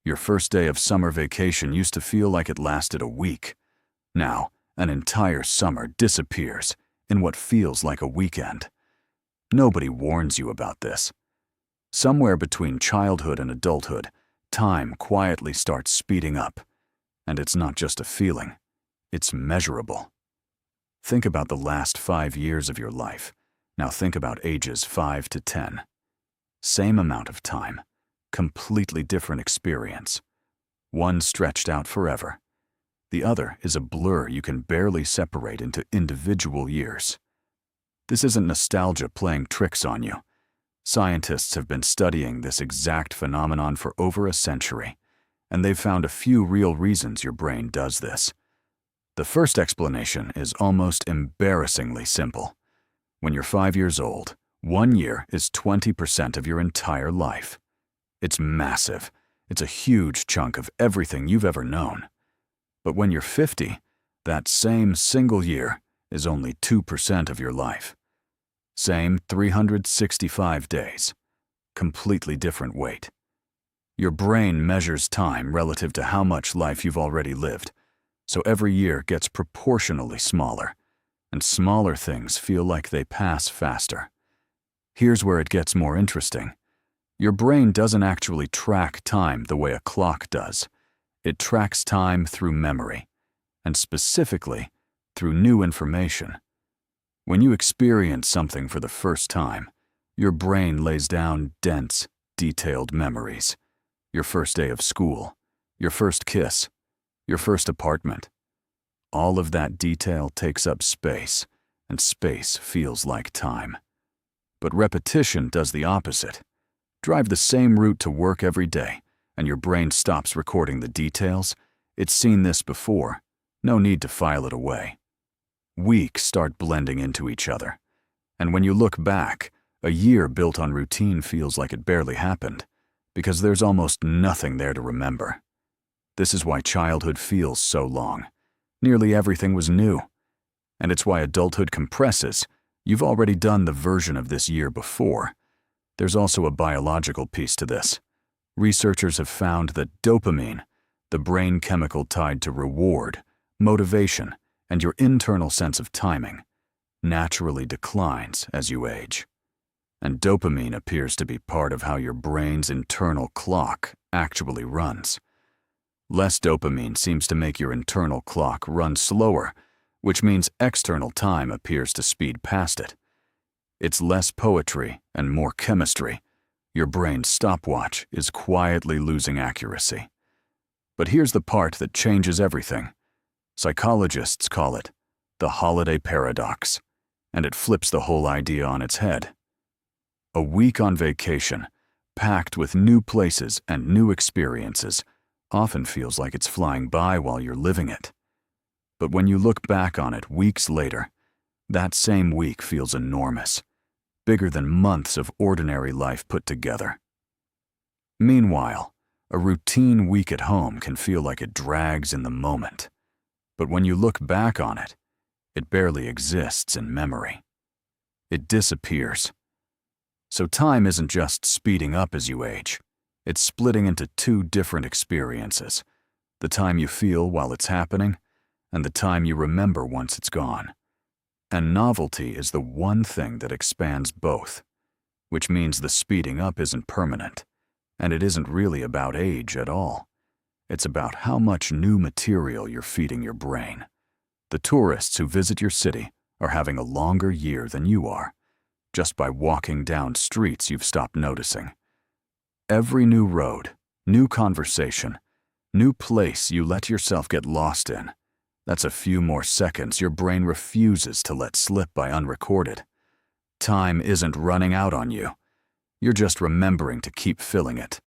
Your first day of summer vacation used to feel like it lasted a week. Now, an entire summer disappears in what feels like a weekend. Nobody warns you about this. Somewhere between childhood and adulthood, time quietly starts speeding up. And it's not just a feeling, it's measurable. Think about the last 5 years of your life. Now think about ages 5 to 10. Same amount of time, completely different experience. One stretched out forever. The other is a blur you can barely separate into individual years. This isn't nostalgia playing tricks on you. Scientists have been studying this exact phenomenon for over a century, and they've found a few real reasons your brain does this. The first explanation is almost embarrassingly simple. When you're 5 years old, 1 year is 20% of your entire life. It's massive. It's a huge chunk of everything you've ever known. But when you're 50, that same single year is only 2% of your life. Same 365 days. Completely different weight. Your brain measures time relative to how much life you've already lived, so every year gets proportionally smaller, and smaller things feel like they pass faster. Here's where it gets more interesting. Your brain doesn't actually track time the way a clock does. It tracks time through memory, and specifically, through new information. When you experience something for the first time, your brain lays down dense, detailed memories. Your first day of school, your first kiss, your first apartment. All of that detail takes up space, and space feels like time. But repetition does the opposite. Drive the same route to work every day, and your brain stops recording the details. It's seen this before. No need to file it away. Weeks start blending into each other. And when you look back, a year built on routine feels like it barely happened, because there's almost nothing there to remember. This is why childhood feels so long. Nearly everything was new. And it's why adulthood compresses. You've already done the version of this year before. There's also a biological piece to this. Researchers have found that dopamine, the brain chemical tied to reward, motivation, and your internal sense of timing, naturally declines as you age. And dopamine appears to be part of how your brain's internal clock actually runs. Less dopamine seems to make your internal clock run slower, which means external time appears to speed past it. It's less poetry and more chemistry. Your brain's stopwatch is quietly losing accuracy. But here's the part that changes everything. Psychologists call it the holiday paradox, and it flips the whole idea on its head. A week on vacation, packed with new places and new experiences, often feels like it's flying by while you're living it. But when you look back on it weeks later, that same week feels enormous, bigger than months of ordinary life put together. Meanwhile, a routine week at home can feel like it drags in the moment. But when you look back on it, it barely exists in memory. It disappears. So time isn't just speeding up as you age. It's splitting into two different experiences. The time you feel while it's happening, and the time you remember once it's gone. And novelty is the one thing that expands both, which means the speeding up isn't permanent, and it isn't really about age at all. It's about how much new material you're feeding your brain. The tourists who visit your city are having a longer year than you are, just by walking down streets you've stopped noticing. Every new road, new conversation, new place you let yourself get lost in, that's a few more seconds your brain refuses to let slip by unrecorded. Time isn't running out on you. You're just remembering to keep filling it.